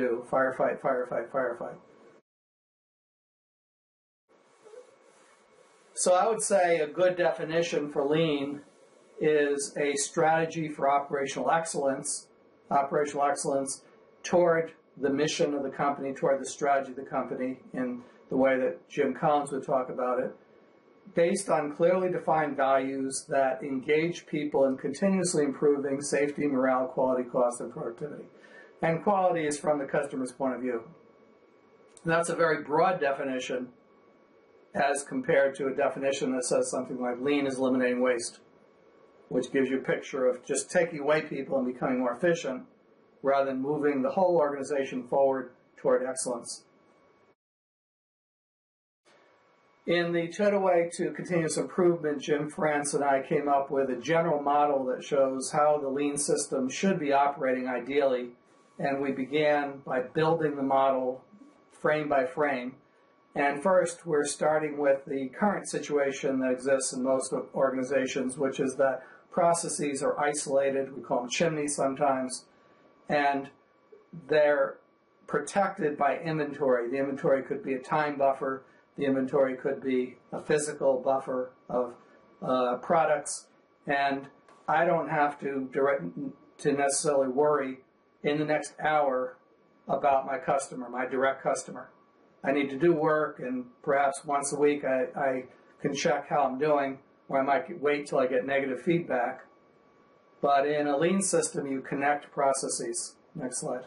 do. Firefight, firefight, firefight. So I would say a good definition for lean is a strategy for operational excellence toward the mission of the company, toward the strategy of the company in the way that Jim Collins would talk about it, based on clearly defined values that engage people in continuously improving safety, morale, quality, cost, and productivity. And quality is from the customer's point of view. And that's a very broad definition as compared to a definition that says something like lean is eliminating waste, which gives you a picture of just taking away people and becoming more efficient rather than moving the whole organization forward toward excellence. In the Total Way to Continuous Improvement, Jim France and I came up with a general model that shows how the lean system should be operating ideally, and we began by building the model frame by frame. And first, we're starting with the current situation that exists in most organizations, which is that processes are isolated. We call them chimneys sometimes, and they're protected by inventory. The inventory could be a time buffer. The inventory could be a physical buffer of products, and I don't have to necessarily worry in the next hour about my customer, my direct customer. I need to do work, and perhaps once a week I can check how I'm doing, or I might wait till I get negative feedback. But in a lean system, you connect processes. Next slide.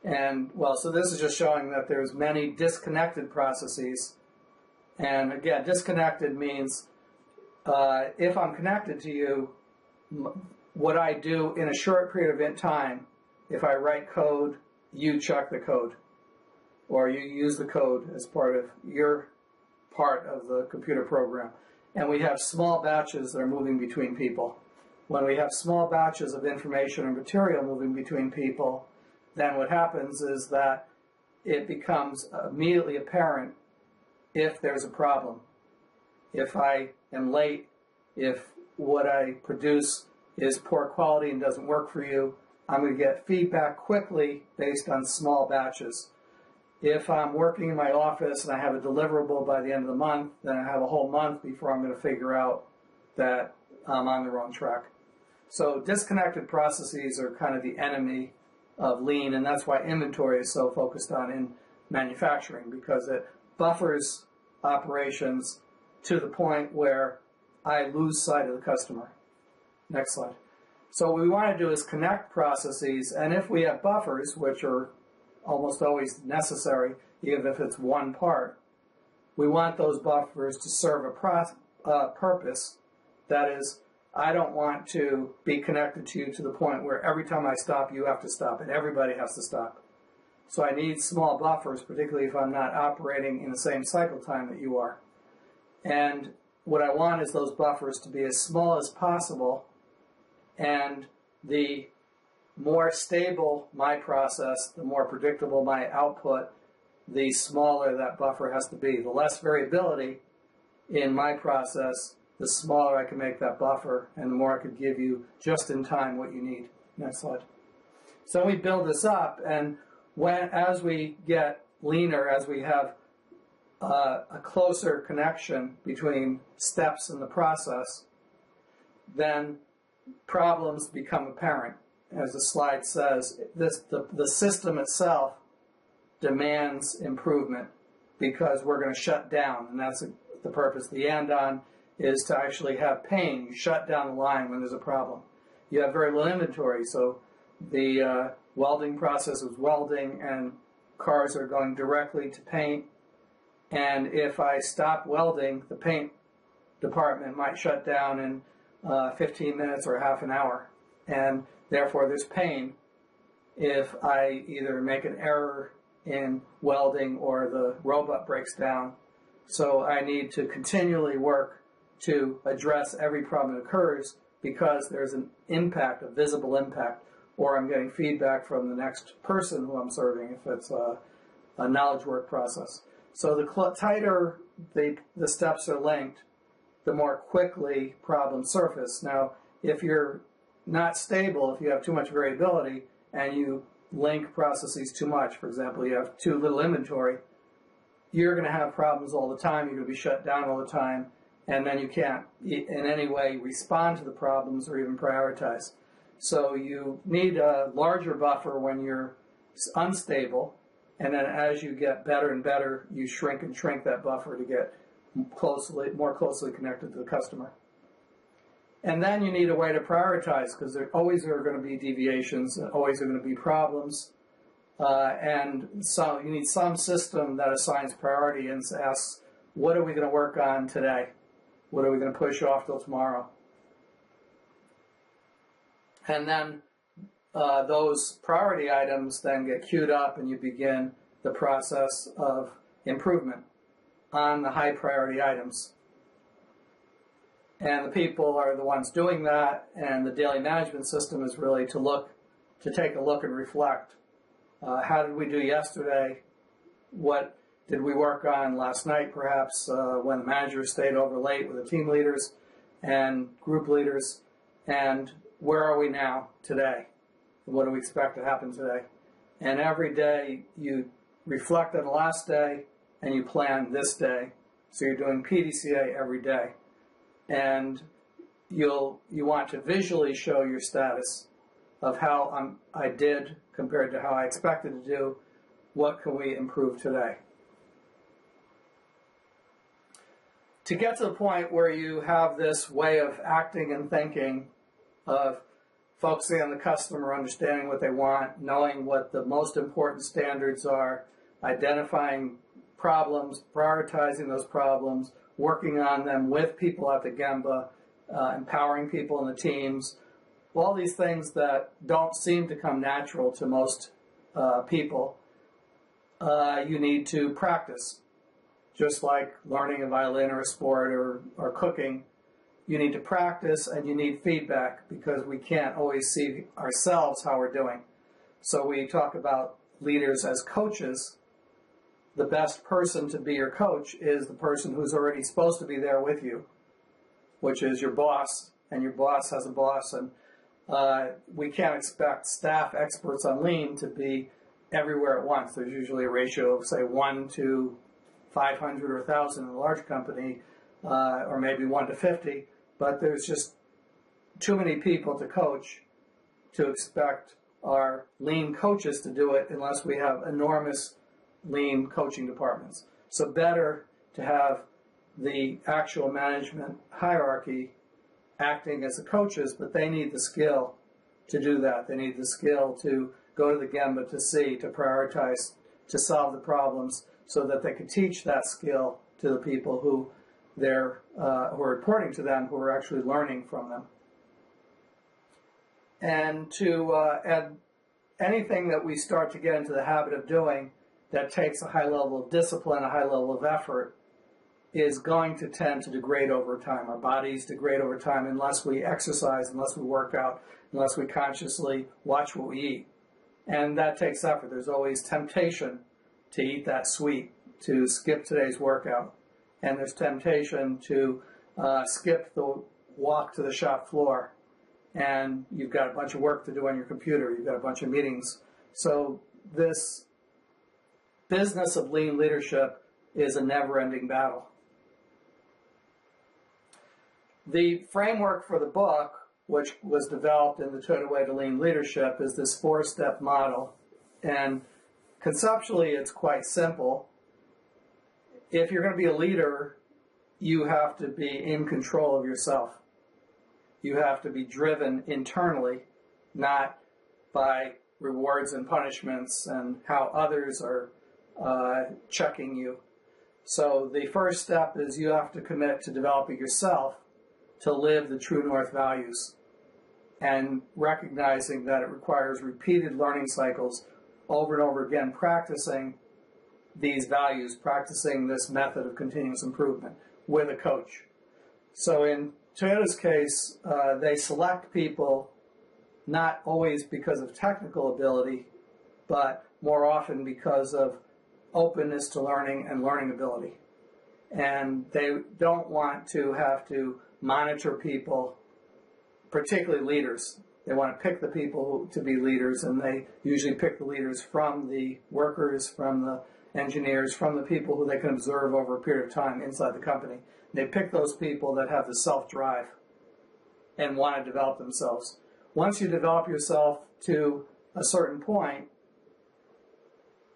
And, well, so this is just showing that there's many disconnected processes. And again, disconnected means if I'm connected to you, what I do in a short period of time, if I write code, you check the code, or you use the code as part of your part of the computer program. And we have small batches that are moving between people. When we have small batches of information or material moving between people, then what happens is that it becomes immediately apparent if there's a problem. If I am late, if what I produce is poor quality and doesn't work for you, I'm going to get feedback quickly based on small batches. If I'm working in my office and I have a deliverable by the end of the month, then I have a whole month before I'm going to figure out that I'm on the wrong track. So disconnected processes are kind of the enemy of lean, and that's why inventory is so focused on in manufacturing, because it buffers operations to the point where I lose sight of the customer. Next slide. So what we want to do is connect processes, and if we have buffers, which are almost always necessary, even if it's one part, we want those buffers to serve a purpose. That is, I don't want to be connected to you to the point where every time I stop, you have to stop, and everybody has to stop. So I need small buffers, particularly if I'm not operating in the same cycle time that you are. And what I want is those buffers to be as small as possible, and the more stable my process, the more predictable my output, the smaller that buffer has to be. The less variability in my process, the smaller I can make that buffer, and the more I could give you just in time what you need. Next slide. So we build this up, and as we get leaner, as we have a closer connection between steps in the process, then problems become apparent. As the slide says, the system itself demands improvement because we're going to shut down, and that's the purpose. The andon is to actually have pain. You shut down the line when there's a problem. You have very little inventory, so the welding process is welding, and cars are going directly to paint. And if I stop welding, the paint department might shut down in 15 minutes or half an hour. And therefore, there's pain if I either make an error in welding or the robot breaks down. So I need to continually work to address every problem that occurs because there's an impact, a visible impact, or I'm getting feedback from the next person who I'm serving if it's a knowledge work process. So the tighter the steps are linked, the more quickly problems surface. Now, if you're not stable, if you have too much variability, and you link processes too much. For example, you have too little inventory, you're going to have problems all the time. You're going to be shut down all the time, and then you can't in any way respond to the problems or even prioritize. So you need a larger buffer when you're unstable, and then as you get better and better, you shrink and shrink that buffer to get more closely connected to the customer. And then you need a way to prioritize, because there always are going to be deviations, and always are going to be problems. And so you need some system that assigns priority and asks, what are we going to work on today? What are we going to push off till tomorrow? And then those priority items then get queued up, and you begin the process of improvement on the high priority items. And the people are the ones doing that, and the daily management system is really to take a look and reflect. How did we do yesterday? What did we work on last night, perhaps, when the manager stayed over late with the team leaders and group leaders? And where are we now, today? What do we expect to happen today? And every day you reflect on the last day and you plan this day. So you're doing PDCA every day. And you want to visually show your status of how I did compared to how I expected to do. What can we improve today? To get to the point where you have this way of acting and thinking, of focusing on the customer, understanding what they want, knowing what the most important standards are, identifying problems, prioritizing those problems, working on them with people at the Gemba, empowering people in the teams, all these things that don't seem to come natural to most people, you need to practice. Just like learning a violin or a sport or cooking, you need to practice and you need feedback, because we can't always see ourselves how we're doing. So we talk about leaders as coaches. The best person to be your coach is the person who's already supposed to be there with you, which is your boss, and your boss has a boss. And we can't expect staff experts on lean to be everywhere at once. There's usually a ratio of, say, 1 to 500 or 1,000 in a large company, or maybe 1 to 50. But there's just too many people to coach to expect our lean coaches to do it unless we have enormous lean coaching departments. So better to have the actual management hierarchy acting as the coaches, but they need the skill to do that. They need the skill to go to the Gemba, to see, to prioritize, to solve the problems, so that they can teach that skill to the people who who are reporting to them, who are actually learning from them. And to add anything that we start to get into the habit of doing that takes a high level of discipline, a high level of effort, is going to tend to degrade over time. Our bodies degrade over time unless we exercise, unless we work out, unless we consciously watch what we eat. And that takes effort. There's always temptation to eat that sweet, to skip today's workout. And there's temptation to skip the walk to the shop floor. And you've got a bunch of work to do on your computer. You've got a bunch of meetings. So this business of lean leadership is a never-ending battle. The framework for the book, which was developed in the 200 Way to Lean Leadership, is this 4-step model. And conceptually, it's quite simple. If you're going to be a leader, you have to be in control of yourself. You have to be driven internally, not by rewards and punishments and how others are checking you. So the first step is you have to commit to developing yourself to live the True North values, and recognizing that it requires repeated learning cycles over and over again, practicing these values, practicing this method of continuous improvement with a coach. So in Toyota's case, they select people not always because of technical ability, but more often because of openness to learning and learning ability. And they don't want to have to monitor people, particularly leaders. They want to pick the people to be leaders, and they usually pick the leaders from the workers, from the engineers, from the people who they can observe over a period of time inside the company. They pick those people that have the self-drive and want to develop themselves. Once you develop yourself to a certain point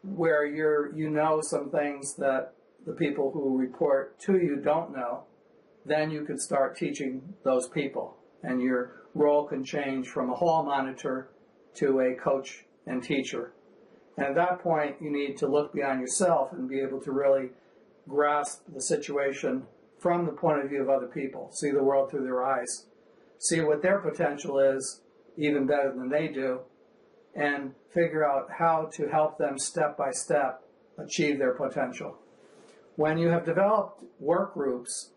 where you know some things that the people who report to you don't know, then you can start teaching those people. And your role can change from a hall monitor to a coach and teacher. And at that point, you need to look beyond yourself and be able to really grasp the situation from the point of view of other people, see the world through their eyes, see what their potential is even better than they do, and figure out how to help them step by step achieve their potential. When you have developed work groups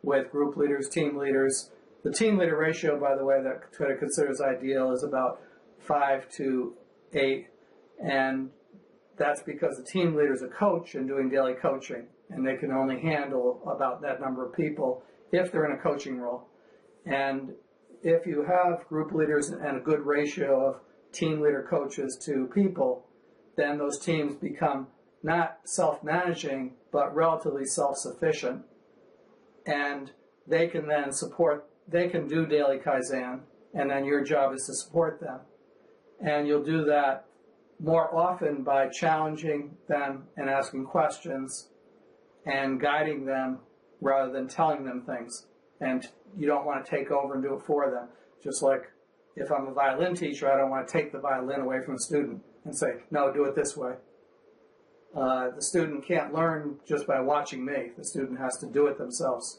with group leaders, team leaders, the team leader ratio, by the way, that Twitter considers ideal is about 5 to 8, and that's because the team leader is a coach and doing daily coaching, and they can only handle about that number of people if they're in a coaching role. And if you have group leaders and a good ratio of team leader coaches to people, then those teams become not self-managing, but relatively self-sufficient, and they can then they can do daily Kaizen, and then your job is to support them. And you'll do that more often by challenging them and asking questions and guiding them rather than telling them things. And you don't want to take over and do it for them. Just like if I'm a violin teacher, I don't want to take the violin away from the student and say, no, do it this way. The student can't learn just by watching me. The student has to do it themselves.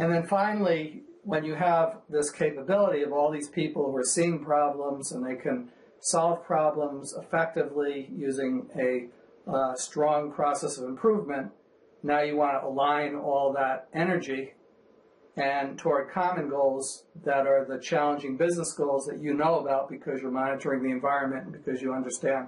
And then finally, when you have this capability of all these people who are seeing problems and they can solve problems effectively using a strong process of improvement, now you want to align all that energy and toward common goals that are the challenging business goals that you know about because you're monitoring the environment and because you understand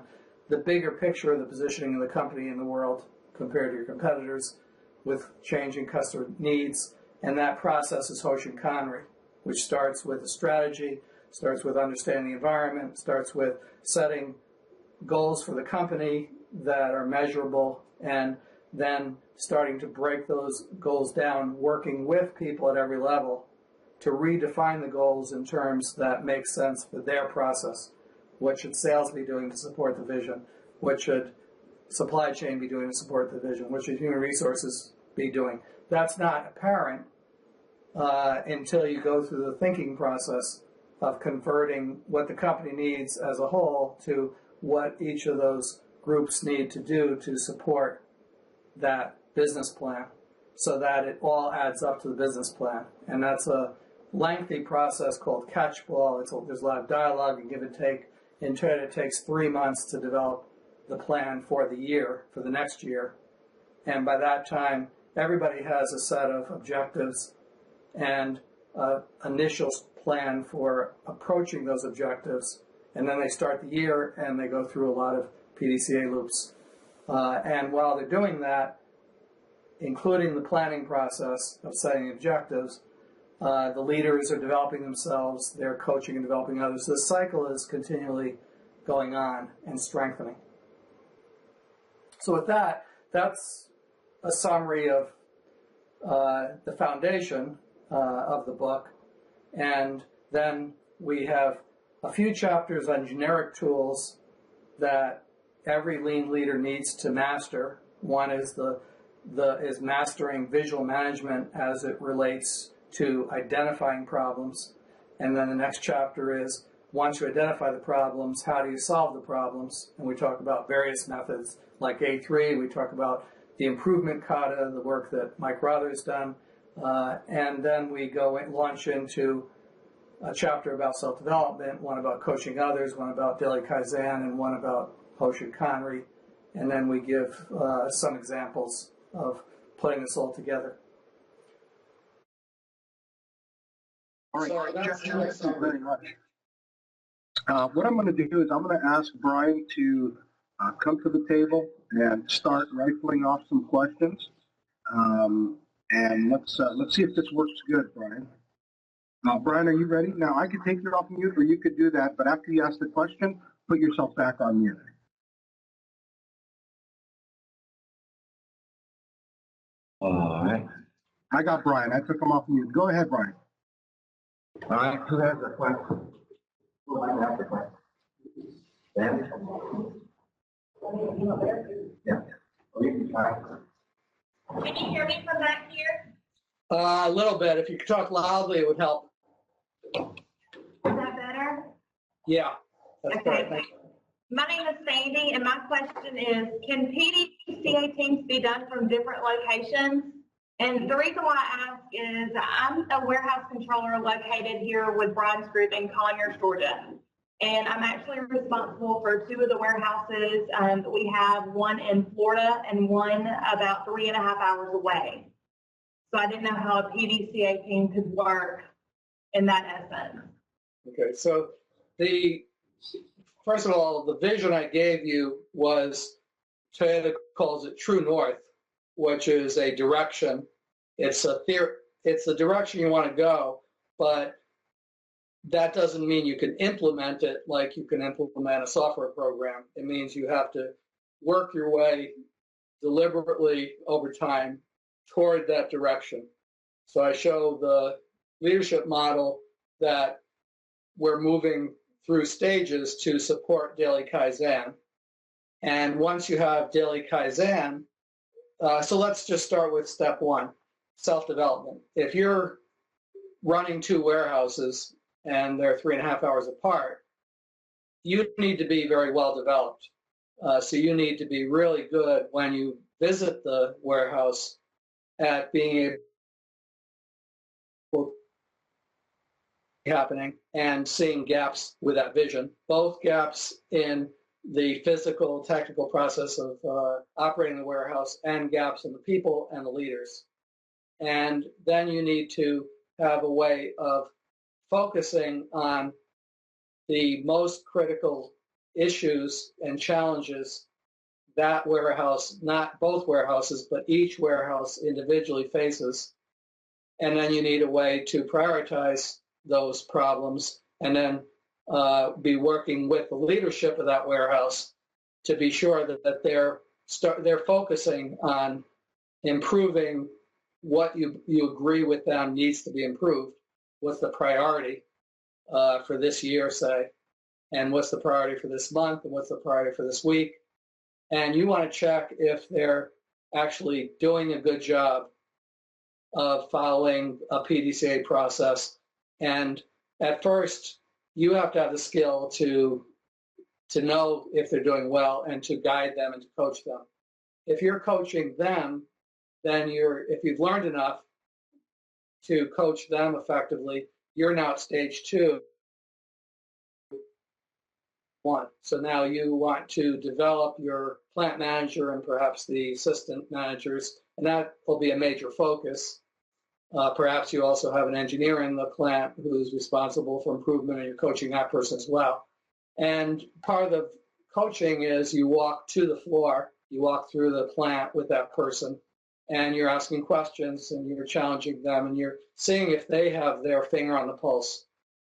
the bigger picture of the positioning of the company in the world compared to your competitors with changing customer needs. And that process is Hoshin-Kanri, which starts with a strategy, starts with understanding the environment, starts with setting goals for the company that are measurable, and then starting to break those goals down, working with people at every level to redefine the goals in terms that make sense for their process. What should sales be doing to support the vision? What should supply chain be doing to support the vision? What should human resources be doing? That's not apparent until you go through the thinking process of converting what the company needs as a whole to what each of those groups need to do to support that business plan so that it all adds up to the business plan. And that's a lengthy process called catchball. There's a lot of dialogue and give and take. In turn, it takes 3 months to develop the plan for the year, for the next year. And by that time, everybody has a set of objectives and an initial plan for approaching those objectives. And then they start the year and they go through a lot of PDCA loops. And while they're doing that, including the planning process of setting objectives, the leaders are developing themselves, they're coaching and developing others. This cycle is continually going on and strengthening. So with that, that's a summary of the foundation of the book. And then we have a few chapters on generic tools that every lean leader needs to master. One is is mastering visual management as it relates to identifying problems. And then the next chapter is, once you identify the problems, how do you solve the problems? And we talk about various methods like A3. We talk about the improvement kata, the work that Mike Rother's done. And then we launch into a chapter about self-development, one about coaching others, one about daily Kaizen, and one about Hoshin-Kanri. And then we give some examples of putting this all together. All right, Jeff, thank you very much. What I'm going to do is I'm going to ask Brian to come to the table and start rifling off some questions. And let's see if this works good, Brian. Brian, are you ready? Now, I could take you off mute, or you could do that, but after you ask the question, put yourself back on mute. All right. I got Brian. I took him off mute. Go ahead, Brian. All right. Who has the question? Who might have the question? Ben? Yeah. Oh, you can try. Can you hear me from back here? A little bit. If you could talk loudly, it would help. Is that better? Yeah, that's Okay. great. Thank you. My name is Sandy, and my question is, can PDCA teams be done from different locations? And the reason why I ask is I'm a warehouse controller located here with Brian's Group in Conyers, Georgia. And I'm actually responsible for two of the warehouses. We have one in Florida and one about 3.5 hours away. So I didn't know how a PDCA team could work in that essence. Okay, so first of all, the vision I gave you was, Toyota calls it True North, which is a direction. It's the direction you want to go, but that doesn't mean you can implement it like you can implement a software program. It means you have to work your way deliberately over time toward that direction. So I show the leadership model that we're moving through stages to support daily Kaizen. And once you have daily Kaizen, so let's just start with step one, self-development. If you're running two warehouses and they're 3.5 hours apart, you need to be very well developed. So you need to be really good when you visit the warehouse at being able happening and seeing gaps with that vision, both gaps in the physical, technical process of operating the warehouse and gaps in the people and the leaders. And then you need to have a way of focusing on the most critical issues and challenges that warehouse, not both warehouses, but each warehouse individually faces. And then you need a way to prioritize those problems and then be working with the leadership of that warehouse to be sure that they're focusing on improving what you agree with them needs to be improved. What's the priority for this year, say, and what's the priority for this month, and what's the priority for this week. And you want to check if they're actually doing a good job of following a PDCA process. And at first, you have to have the skill to know if they're doing well and to guide them and to coach them. If you're coaching them, then if you've learned enough to coach them effectively, you're now at stage 2. So now you want to develop your plant manager and perhaps the assistant managers, and that will be a major focus. Perhaps you also have an engineer in the plant who's responsible for improvement, and you're coaching that person as well. And part of the coaching is you walk to the floor, you walk through the plant with that person, and you're asking questions and you're challenging them and you're seeing if they have their finger on the pulse,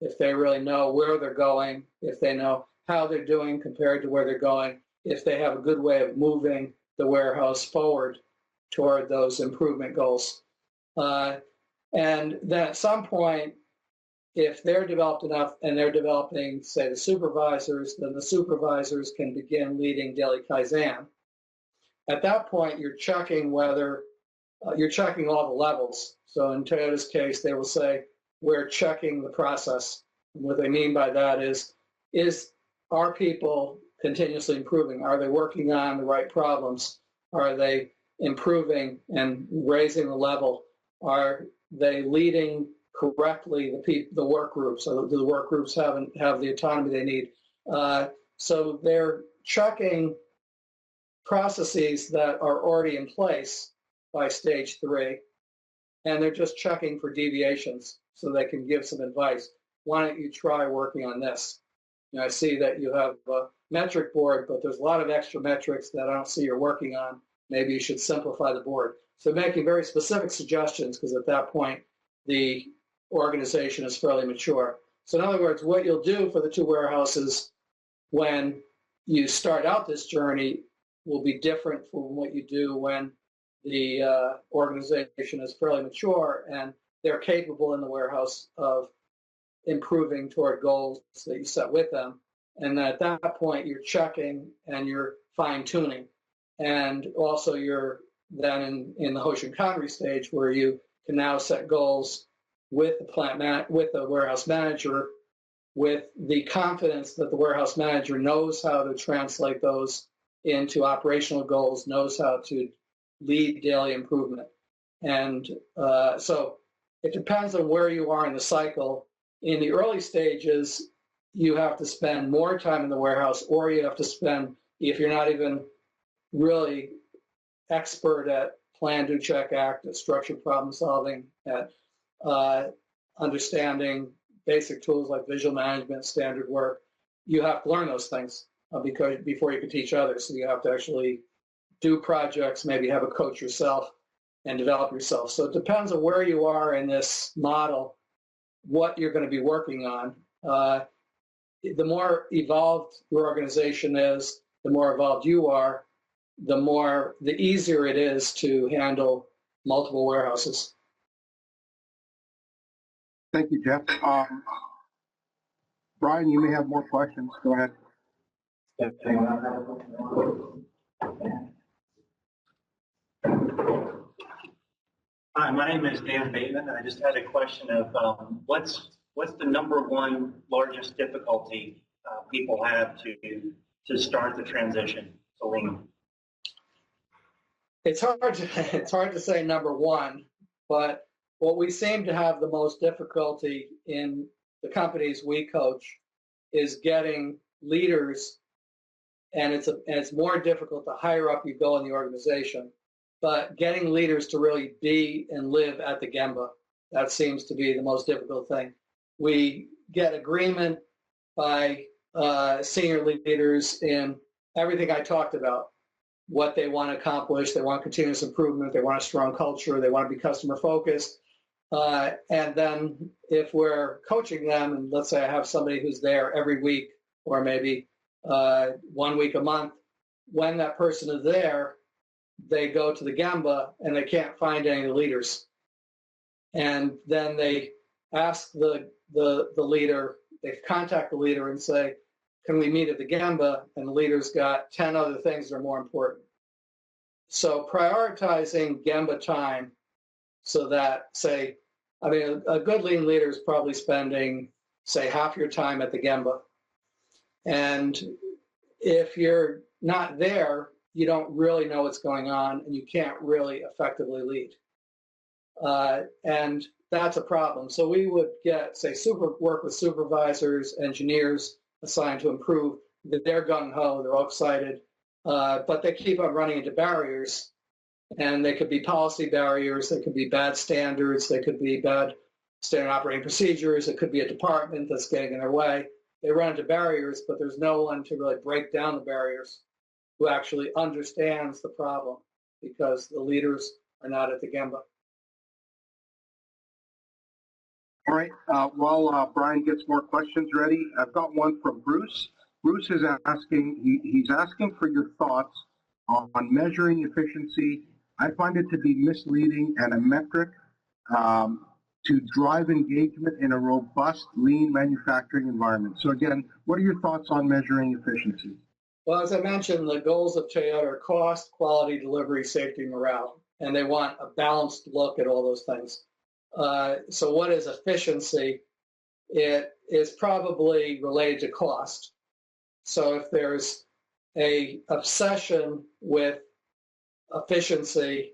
if they really know where they're going, if they know how they're doing compared to where they're going, if they have a good way of moving the warehouse forward toward those improvement goals. And then at some point, if they're developed enough and they're developing, say, the supervisors, then the supervisors can begin leading daily Kaizen. At that point, you're checking whether you're checking all the levels. So in Toyota's case, they will say, we're checking the process. And what they mean by that is are people continuously improving? Are they working on the right problems? Are they improving and raising the level? Are they leading correctly the work groups? So do the work groups have the autonomy they need? So they're checking processes that are already in place by stage 3, and they're just checking for deviations so they can give some advice. Why don't you try working on this? I see that you have a metric board, but there's a lot of extra metrics that I don't see you're working on. Maybe you should simplify the board. So making very specific suggestions, because at that point, the organization is fairly mature. So in other words, what you'll do for the two warehouses when you start out this journey will be different from what you do when the organization is fairly mature and they're capable in the warehouse of improving toward goals that you set with them. And at that point, you're checking and you're fine tuning. And also you're then in the Hoshin Kanri stage where you can now set goals with with the warehouse manager, with the confidence that the warehouse manager knows how to translate those into operational goals, knows how to lead daily improvement. And so it depends on where you are in the cycle. In the early stages, you have to spend more time in the warehouse, or you have to spend, if you're not even really expert at plan, do, check, act, at structured problem solving, at understanding basic tools like visual management, standard work, you have to learn those things because before you can teach others. So you have to actually do projects, maybe have a coach yourself and develop yourself. So it depends on where you are in this model, what you're going to be working on. The more evolved your organization is, the more evolved you are, the easier it is to handle multiple warehouses. Thank you, Jeff. Brian, you may have more questions. Go ahead. Hi, my name is Dan Bateman. I just had a question of what's the number one largest difficulty people have to start the transition to lean? It's hard to say number one, but what we seem to have the most difficulty in the companies we coach is getting leaders, and it's more difficult the higher up you go in the organization, but getting leaders to really be and live at the Gemba, that seems to be the most difficult thing. We get agreement by senior leaders in everything I talked about, what they want to accomplish. They want continuous improvement. They want a strong culture. They want to be customer focused. And then if we're coaching them, and let's say I have somebody who's there every week or maybe 1 week a month, when that person is there, they go to the Gemba and they can't find any of the leaders. And then they ask the leader, they contact the leader and say, can we meet at the Gemba? And the leader's got 10 other things that are more important. So prioritizing Gemba time so that, say, I mean, a good lean leader is probably spending, say, half your time at the Gemba. And if you're not there, you don't really know what's going on and you can't really effectively lead. And that's a problem. So we would get, say, work with supervisors, engineers assigned to improve. They're gung-ho, they're all excited, but they keep on running into barriers. And they could be policy barriers, they could be bad standards, they could be bad standard operating procedures, it could be a department that's getting in their way. They run into barriers, but there's no one to really break down the barriers who actually understands the problem because the leaders are not at the Gemba. All right, while Brian gets more questions ready, I've got one from Bruce. Bruce is asking, he's asking for your thoughts on measuring efficiency. I find it to be misleading and a metric to drive engagement in a robust, lean manufacturing environment. So again, what are your thoughts on measuring efficiency? Well, as I mentioned, the goals of Toyota are cost, quality, delivery, safety, morale, and they want a balanced look at all those things. So what is efficiency? It is probably related to cost. So if there's a obsession with efficiency,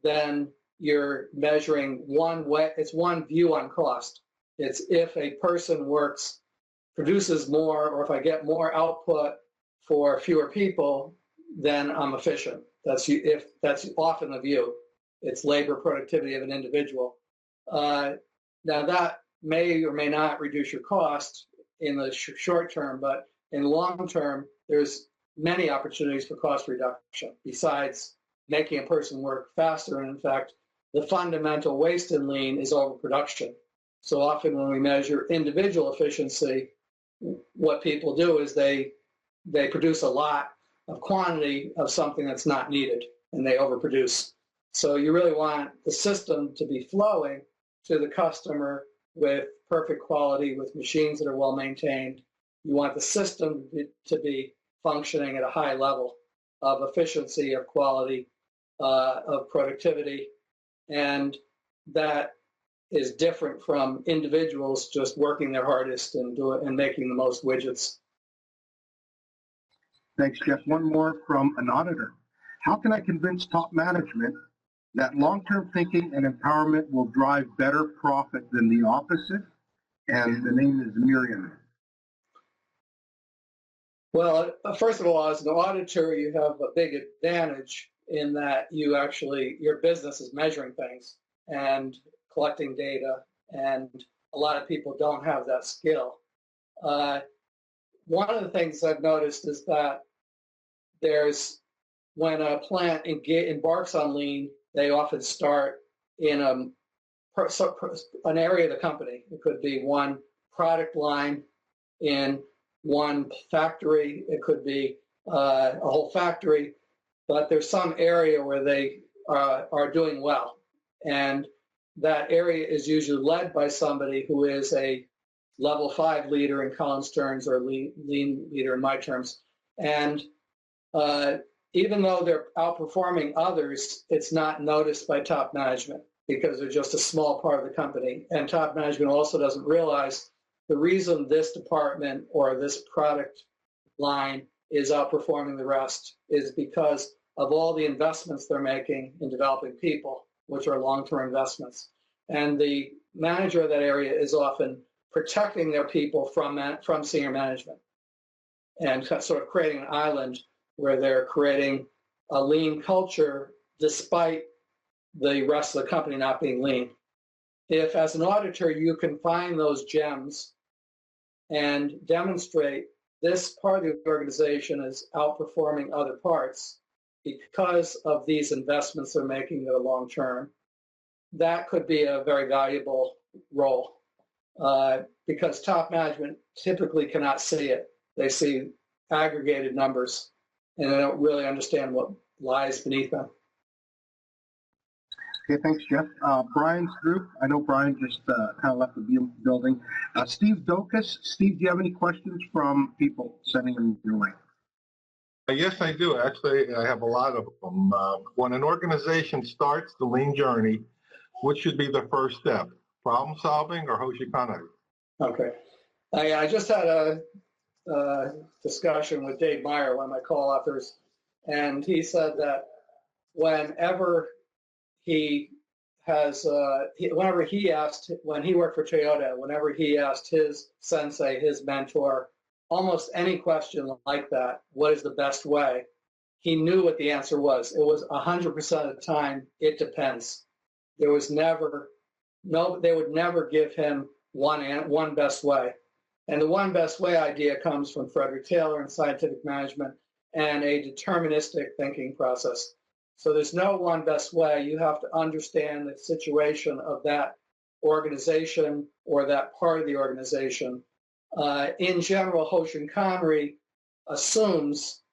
then you're measuring one way. It's one view on cost. It's if a person produces more, or if I get more output for fewer people, then I'm efficient. That's often the view. It's labor productivity of an individual. Now that may or may not reduce your cost in the short term, but in long term, there's many opportunities for cost reduction besides making a person work faster. And in fact, the fundamental waste in lean is overproduction. So often when we measure individual efficiency, what people do is they produce a lot of quantity of something that's not needed, and they overproduce. So you really want the system to be flowing to the customer with perfect quality, with machines that are well maintained. You want the system to be functioning at a high level of efficiency, of quality, of productivity, and that is different from individuals just working their hardest and making the most widgets. Thanks, Jeff. One more from an auditor. How can I convince top management that long-term thinking and empowerment will drive better profit than the opposite? And the name is Miriam. Well, first of all, as an auditor, you have a big advantage in that your business is measuring things and collecting data, and a lot of people don't have that skill. One of the things I've noticed is that when a plant embarks on lean, they often start in an area of the company. It could be one product line in one factory. It could be a whole factory, but there's some area where they are doing well. And that area is usually led by somebody who is a level 5 leader in Collins terms, or lean leader in my terms. And even though they're outperforming others, it's not noticed by top management because they're just a small part of the company. And top management also doesn't realize the reason this department or this product line is outperforming the rest is because of all the investments they're making in developing people, which are long-term investments. And the manager of that area is often protecting their people from senior management and sort of creating an island where they're creating a lean culture despite the rest of the company not being lean. If, as an auditor, you can find those gems and demonstrate this part of the organization is outperforming other parts because of these investments they're making that are long-term, that could be a very valuable role because top management typically cannot see it. They see aggregated numbers and they don't really understand what lies beneath them. Okay, thanks, Jeff. Brian's group. I know Brian just kind of left the building. Steve Dokas. Steve, do you have any questions from people sending them your way? Yes, I do. Actually, I have a lot of them. When an organization starts the lean journey, what should be the first step? Problem solving or Hoshikana? Okay. I just had a discussion with Dave Meyer, one of my co-authors, and he said that whenever he asked, when he worked for Toyota, whenever he asked his sensei, his mentor, almost any question like that, what is the best way? He knew what the answer was. It was 100% of the time, it depends. There was they would never give him one best way. And the one best way idea comes from Frederick Taylor in scientific management and a deterministic thinking process. So there's no one best way. You have to understand the situation of that organization or that part of the organization. In general, Hoshin Kanri assumes